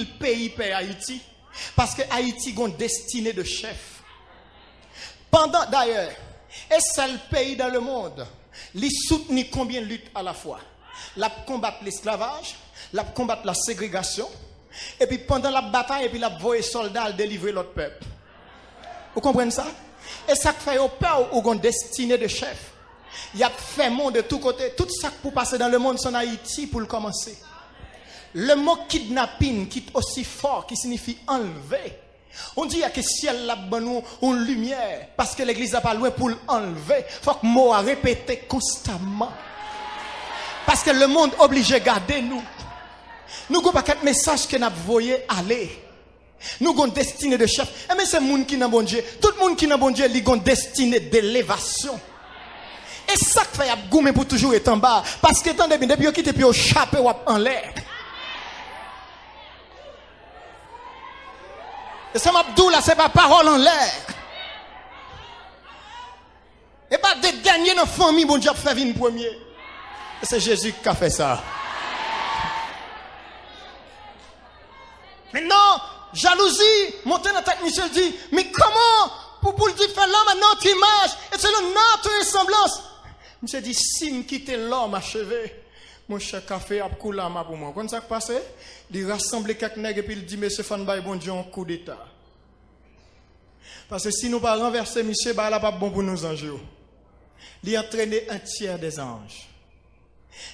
pile pays pays Haïti parce que Haïti a une destinée de chef. Pendant d'ailleurs, et c'est le pays dans le monde, il soutient combien de luttes à la fois. La combattre l'esclavage, la combattre la ségrégation, et puis pendant la bataille, et puis la voie soldats délivrer l'autre peuple. Vous comprenez ça? Et ça fait au peur ou une destinée de chef. Il y a fait monde de tous côtés. Tout ça pour passer dans le monde, c'est en Haïti pour le commencer. Le mot kidnapping qui est aussi fort, qui signifie enlever. On dit que ciel là nous une lumière parce que l'église n'a pas loin pour l'enlever. Faut que mot à répéter constamment. Parce que le monde obligé de garder nous. Nous n'avons pas quatre messages que nous voyons aller. Nous avons une destinée de chef. Mais c'est le monde qui n'a bon Dieu. Tout le monde qui n'a bon Dieu, il a une destinée d'élévation. Et ça qui fait goûter pour toujours être en bas. Parce que depuis qu'il quitte puis au chapeau en l'air. Et ça m'abdou là, c'est pas parole en l'air. Et pas de gagner dans la famille, bon Dieu, fait venir premier. Et c'est Jésus qui a fait ça. Maintenant, jalousie, monter dans la tête, Michel dit, mais comment, pour le dire, faire l'homme à notre image, et selon notre ressemblance. Michel dit, si me quitter l'homme achevé, mon cher café a coulé à ma pour moi. Quand ça passe, il rassemble quelques nègres et puis il dit, monsieur Fanbay, bon Dieu, un coup d'état. Parce que si nous pas renverser, monsieur, bah là pas bon pour nos anges. Il a entraîné un tiers des anges.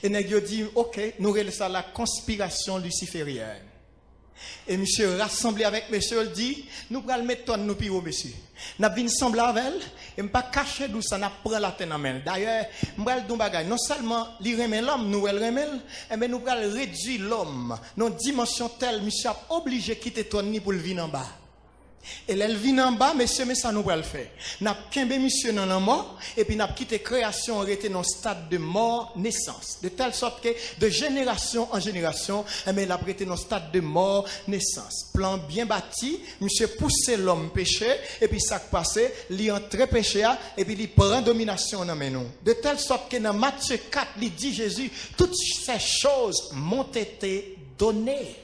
Et nègre dit, ok, nous relèvons ça la conspiration luciférienne. Et monsieur rassemblé avec monsieur, il dit, nous allons mettre toi nous pire monsieur. Nous allons sembler avec elle, et nous pas cacher d'où ça, nous prend la tête en main. D'ailleurs, nous allons dire bagage, non seulement lui remet l'homme, nous remet, mais nous allons réduire l'homme, dans une dimension telle, monsieur a obligé de quitter toi pour le venir en bas. Et elle vient en bas, monsieur, mais ça nous va le faire. N'a qu'un monsieur dans la mort, et puis n'a quitté création, on était dans le stade de mort, naissance. De telle sorte que, de génération en génération, mais il a prêté dans le stade de mort, naissance. Plan bien bâti, monsieur poussait l'homme péché, et puis ça qui passait, il entre péché, et puis il prend domination dans nous. De telle sorte que dans Matthieu 4, il dit Jésus, toutes ces choses m'ont été données.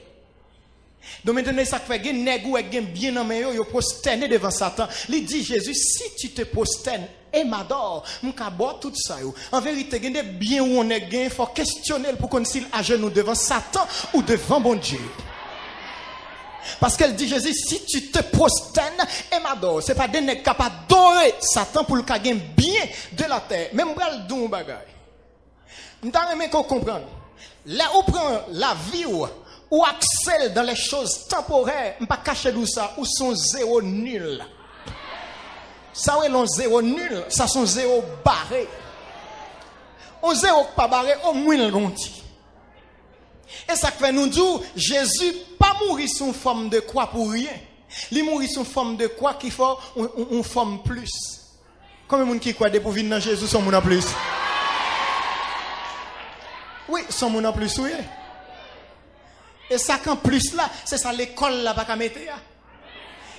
Donc maintenant, ça fait que nègre est bien en main, yo prosterné devant Satan. Il dit Jésus, si tu te prosternes et m'adores, m'ka boire tout ça yo. En vérité, gende bien où on est gain, faut questionner pour qu'on s'il à genoux devant Satan ou devant bon Dieu. Parce qu'elle dit Jésus, si tu te prosternes et m'adores, c'est pas des nègres capables d'adorer Satan pour le gagner bien de la terre. Même bral dou bagay. M'ta aimé qu'on comprenne. Là où prend la vie ou accède dans les choses temporaires, pas cacher d'où ça, ou son zéro nul. Ça est l'on zéro nul, ça son zéro barré. On zéro pas barré, au moins le gonti. Et ça fait nous dire, Jésus pas mourir sous forme de quoi pour rien. Il mourit sous forme de quoi qu'il faut une forme plus. Combien de monde qui croit pour venir dans Jésus son monde en plus? Oui, son monde en plus, oui. Et ça qu'en plus là, c'est ça l'école là pas qu'à mettre.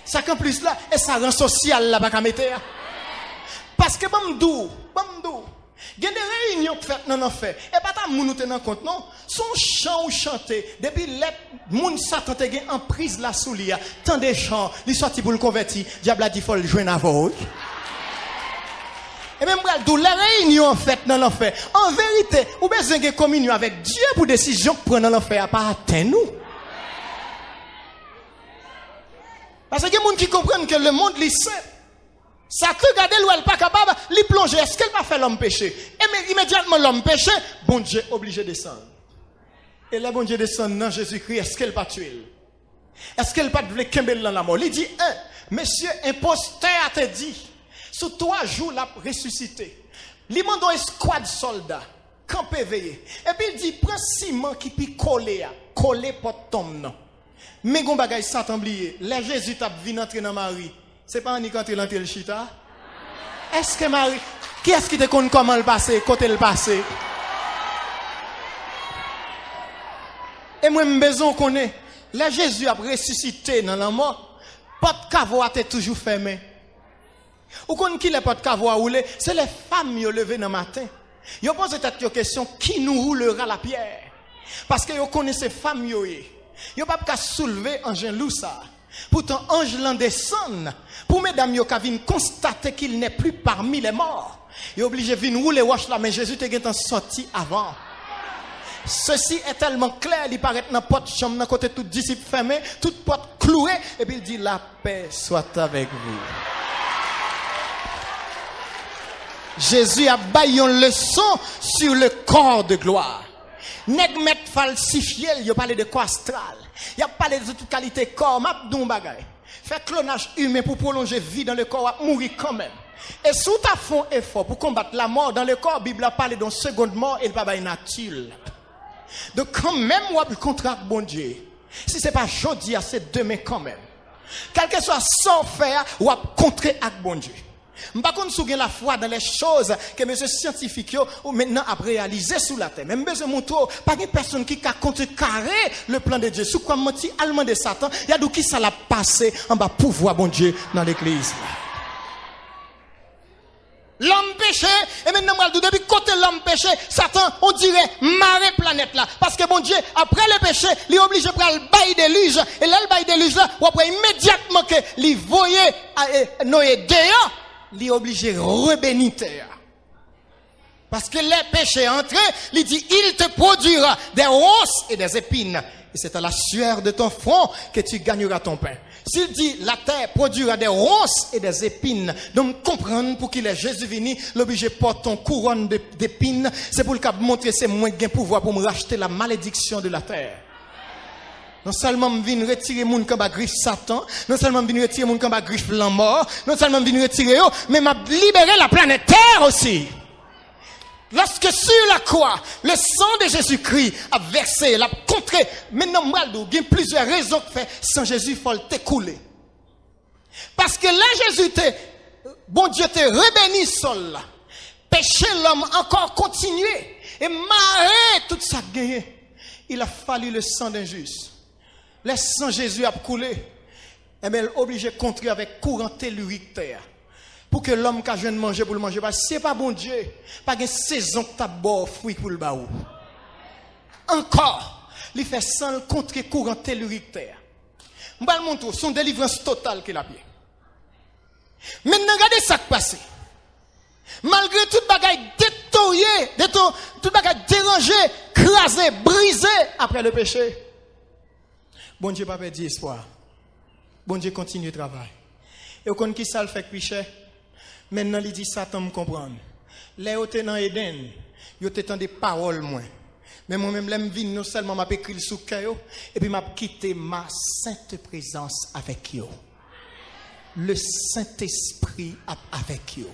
Ça qu'en plus là, et ça rend social là pas qu'à mettre. Parce que bamdou, il y a des réunions faites dans l'enfer. Et pas ta moun nou ten en compte non, son chant ou chanter depuis les moun Satan te gen en prise la sou li a. Tant de chants, li sorti pour le convertir, diable a dit faut le joindre avant. Et même d'où les réunions faites dans l'enfer. En vérité, ou besoin de communion avec Dieu pour décision que prendre dans l'enfer à pas atteindre nous. Parce qu'il y a des gens qui comprennent que le monde lycée, ça te regarde l'ou elle pas capable, l'y plonger. Est-ce qu'elle va faire l'homme péché? Et mais immédiatement l'homme péché, bon Dieu obligé de descendre. Et là bon Dieu descend dans Jésus-Christ, est-ce qu'elle va tuer? Est-ce qu'elle va voulait kembel dans la mort? Il dit, monsieur imposteur a te dit, sous 3 jours, la ressuscité. Il m'a donné un squad soldats, campé veillé. Et puis il dit, prends ciment qui peut coller pour tomber. Mais gon bagay Satan oublié. Les Jésus t'a venu entrer dans Marie. C'est pas ni quand il entre le chita. Est-ce que Marie, qui est-ce qui te connaît comment le passer, côté le passer? Et moi, j'ai besoin qu'on ait. Les Jésus a ressuscité dans la mort. Pas de cavo a toujours fermé. Ou qu'on qui les porte cavo à rouler, c'est les femmes qui levé dans le matin. Ils posent cette question, qui nous roulera la pierre? Parce que vous connaissez ces femmes, Yo pas qu'à soulever ange loup ça. Pourtant ange l'en descend pour mesdames yo ka vinn constater qu'il n'est plus parmi les morts. Yo obligé vinn rouler wash là mais Jésus te sorti avant. Ceci est tellement clair, il paraît dans porte chambre dans côté tout disciple fermé, toute porte clouée et puis il dit la paix soit avec vous. Jésus a baillé une leçon sur le corps de gloire. Nèg met falsifié, il a parlé de corps astral. Il a parlé de toute qualité corps, m'a don bagay. Faire clonage humain pour prolonger vie dans le corps, mourir quand même. Et sous ta fond effort pour combattre la mort dans le corps, Bible a parlé d'une seconde mort et pas bail nature. Donc quand même on a le contrat avec bon Dieu. Si c'est pas jeudi, c'est demain quand même. Quel que soit sans faire, ou a contrer avec bon Dieu. M'pas qu'on sougain la foi dans les choses que monsieur scientifique ou maintenant a réalisé sous la terre. Même besoin montrer pas une personne qui a contrecarré le plan de Dieu. Sous quoi menti allemand de Satan, il y a d'où qui ça l'a passé en bas pouvoir bon Dieu dans l'église. L'homme péché, et maintenant, depuis côté l'homme péché, Satan, on dirait, marée planète là. Parce que bon Dieu, après le péché, il est obligé de prendre le bail déluge. Et là, le bail déluge là, ou après immédiatement que il voyait Noé dehors, il est obligé de rebénir terre. Parce que les péchés entrés, il dit, il te produira des ronces et des épines. Et c'est à la sueur de ton front que tu gagneras ton pain. S'il dit la terre produira des ronces et des épines, donc comprendre pour qu'il est Jésus venu, l'obligé porte ton couronne d'épines, c'est pour le cap montrer c'est moins gain pouvoir pour me racheter la malédiction de la terre. Non seulement me vient retirer mon camp à griffe Satan, non seulement me vient retirer mon camp à griffe la mort, non seulement me vient retirer eux, mais m'a libéré la planète Terre aussi. Lorsque sur la croix, le sang de Jésus-Christ a versé, l'a contré. Maintenant, il y a plusieurs raisons que fait sans Jésus, il faut le t'écouler. Parce que là, Jésus bon Dieu te rebéni sol là. Péché l'homme encore continuer et marrer tout ça gagné. Il a fallu le sang d'un juste. Le sang Jésus a coulé. Et bien, il est obligé de contrer avec courant tellurique terre. Pour que l'homme qui a jeune manger pour le manger, parce que c'est pas bon Dieu, pas une saison que tu as beau fruit pour le baou. Encore, il fait sans contre courant tellurique terre. Je vais vous montrer son délivrance totale qu'il a bien. Maintenant, regardez ça qui passe. Malgré toute bagaille détoyée, toute bagaille dérangée, crasée, brisée après le péché. Bon Dieu n'a pas perdu espoir. Bon Dieu continue le travail. Et on qui ça le fait péché. Maintenant, il dit Satan me comprendre. Les autres dans Eden, ils ont des paroles moins. Mais moi-même, je viens non seulement m'a écrit sous cœur, et puis m'a quitté ma sainte présence avec eux. Le Saint-Esprit avec eux.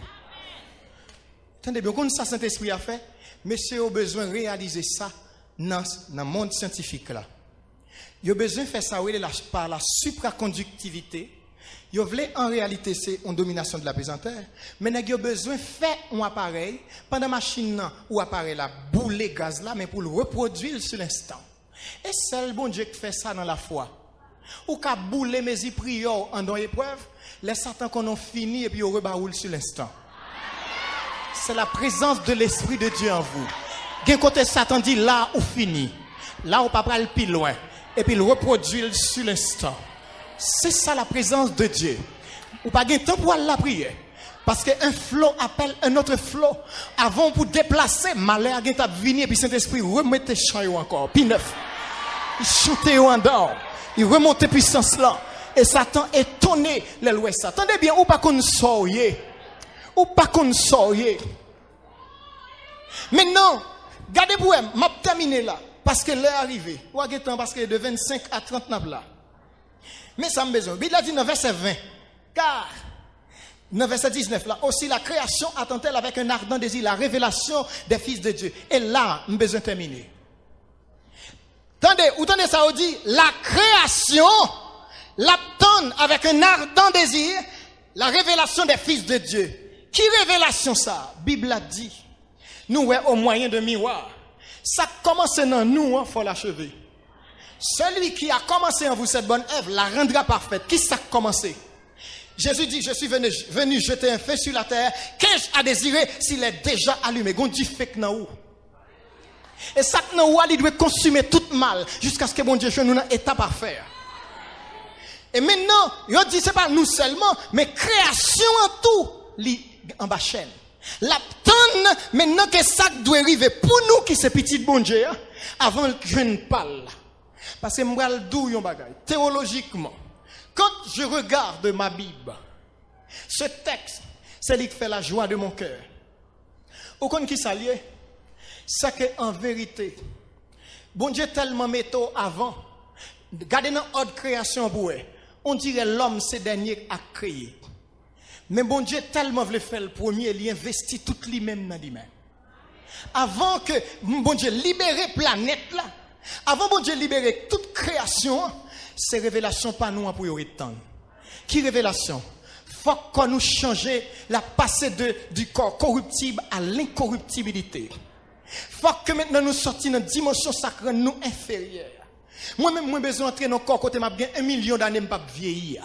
Attendez bien, comment ça Saint-Esprit a fait? Monsieur a besoin de réaliser ça dans le monde scientifique là. Il a besoin de faire ça par la supraconductivité. Vous voulez en réalité c'est une domination de la pesanteur, mais vous avez besoin de faire un appareil pendant la machine ou appareil la bouler gaz là, mais pour le reproduire sur l'instant. Et c'est le bon Dieu qui fait ça dans la foi. Ou qu'a bouler mes prières en dans épreuve, les Satan qu'on a fini et puis on rebaroule sur l'instant. C'est la présence de l'Esprit de Dieu en vous. D'un côté Satan dit là ou fini, là ou pas le plus loin, et puis le reproduire sur l'instant. C'est ça la présence de Dieu. Ou pas de temps pour la prière. Parce qu'un flot appelle un autre flot. Avant pour déplacer, malheur a venir et puis Saint-Esprit remettait chant encore. Puis neuf. Il chantait en dehors. Il remontait puissance là. Et Satan étonné les lois. Attendez bien, ou pas qu'on soyez. Ou pas qu'on soyez. Maintenant, gardez pour moi, m'a terminé là. Parce que l'heure est arrivée. Ou à temps parce que de 25 à 30 nab là. Mais ça me besoin. Il a dit dans verset 20. Car, dans verset 19, là, aussi la création attend-elle avec un ardent désir la révélation des fils de Dieu. Et là, me besoin de terminer. Attendez ça, on dit, la création l'attend avec un ardent désir la révélation des fils de Dieu. Qui révélation ça? Bible a dit. Nous, au moyen de miroir. Ça commence dans nous, il faut l'achever. Celui qui a commencé en vous cette bonne œuvre la rendra parfaite. Qui ça a commencé? Jésus dit, je suis venu jeter un feu sur la terre. Qu'ai-je à désirer s'il est déjà allumé? Gon dit fait que où? Et ça, il doit consumer tout mal jusqu'à ce que bon Dieu soit nous dans état parfait. Et maintenant, il dit c'est pas nous seulement, mais création en tout, en bas chaîne. La tonne, maintenant que ça doit arriver pour nous qui c'est petit bon Dieu, avant que je ne parle. Parce que moi, je dis un bagage. Théologiquement, quand je regarde ma Bible, ce texte, c'est lui qui fait la joie de mon cœur. Aucun qui s'allie, c'est qu'en vérité, bon Dieu tellement métaux avant, regardez dans l'ordre création pour eux, on dirait l'homme c'est dernier à créer. Mais bon Dieu tellement voulait faire le premier, il investit tout lui-même dans lui-même. Avant que bon Dieu libère la planète là, avant bon Dieu libérer toute création, ces révélations pas nous pour y attendre. Qui révélation? Faut qu'on nous change la passée du corps corruptible à l'incorruptibilité. Faut que maintenant nous sortions dans une dimension sacrée nous inférieure. Moi-même, moi besoin d'entrer dans le corps côté m'a bien 1 million d'années m'pas vieillir.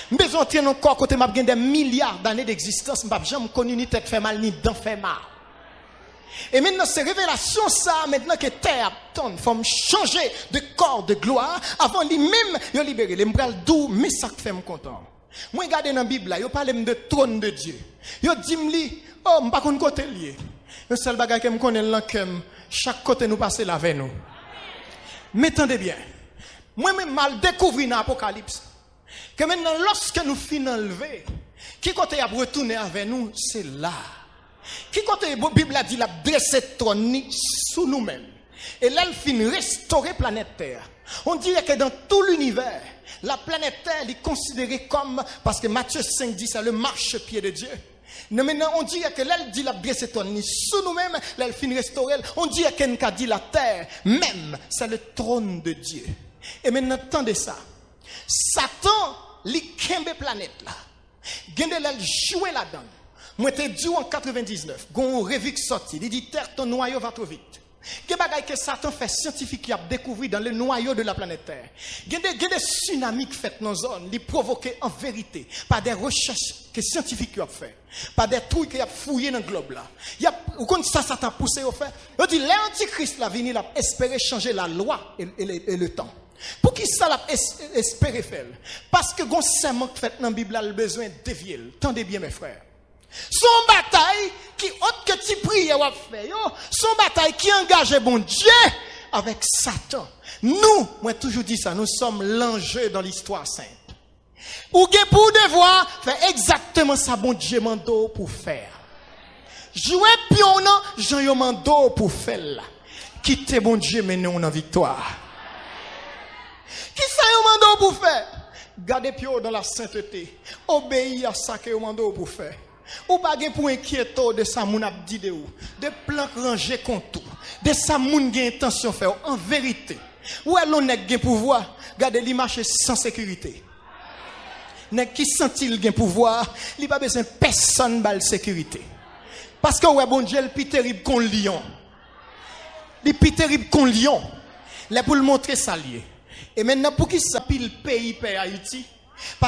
Besoin d'entrer dans le corps côté m'a bien des milliards d'années d'existence m'pas jamais connu ni tête fait mal ni dent fait mal. Et maintenant ces révélations ça maintenant que terre tonne faut changer de corps de gloire avant lui-même yo libérer les m'bral dou mais ça fait me content. Moi regarder dans Bible là, yo parle de trône de Dieu. Yo dit m'li oh m'pas konn côté lié. Le seul bagage que me connaît là que chaque côté nous passer là avec nous. Mais attendez bien. Moi-même mal découvrir dans l'Apocalypse que maintenant lorsque nous finissons lever, qui côté a retourner avec nous, c'est là. Qui côté la Bible a dit la dresser trône sous nous-mêmes. Et là il finit restaurer planète Terre. On dirait que dans tout l'univers, la planète Terre est considérée comme parce que Matthieu 5 dit ça le marchepied de Dieu. Mais maintenant, on dit que l'elle dit la blessée sous nous-mêmes, l'elle finit restaurer. On dit qu'elle a dit la terre, même, c'est le trône de Dieu. Et maintenant, attendez ça. Satan, li kembe planète là. Gende l'elle jouer là-dedans. Moi, t'ai dit en 99, gon révique sorti. Il dit, terre, ton noyau va trop vite. Quel bagay que Satan fait scientifique qui a découvert dans le noyau de la planète Terre. Il y a des tsunamis qui fait dans la zone, les provoqués en vérité par des recherches que scientifiques ont fait, par des trucs qui ont fouillé dans le globe là. Il y a quand ça Satan poussé au fait. Il dit l'antichrist la venir là espérer changer la loi et le temps. Pour qui ça l'a espéré faire? Parce que gon serment qui fait dans la Bible a le besoin de dévier. Tendez bien mes frères. Son bataille qui autre que tu pries ou fait son bataille qui engage bon Dieu avec Satan. Nous, moi toujours dit ça, nous sommes l'enjeu dans l'histoire sainte. Ou que pour devoir faire exactement ça bon Dieu mando pour faire. Jouer pion non, Jean yo mando pour faire là. Quitter bon Dieu mener on en victoire. Qui ça yo mando pour faire? Garder pion dans la sainteté. Obéir à ça que yo mando pour faire. Ou pas pour inquiéter de ça moun ap di de ou, de plan rangé contre tout, de ça moun gen intention faire en vérité. Ou l'on nèg gen pouvoir, garder li marcher sans sécurité. Nèg qui senti gen pouvoir, li pas besoin personne bal sécurité. Parce que ouais bon Dieu le plus terrible qu'on lion. Le plus terrible qu'on lion. Là pour le montrer ça lié. Et maintenant pour qui ça pile pays père Haïti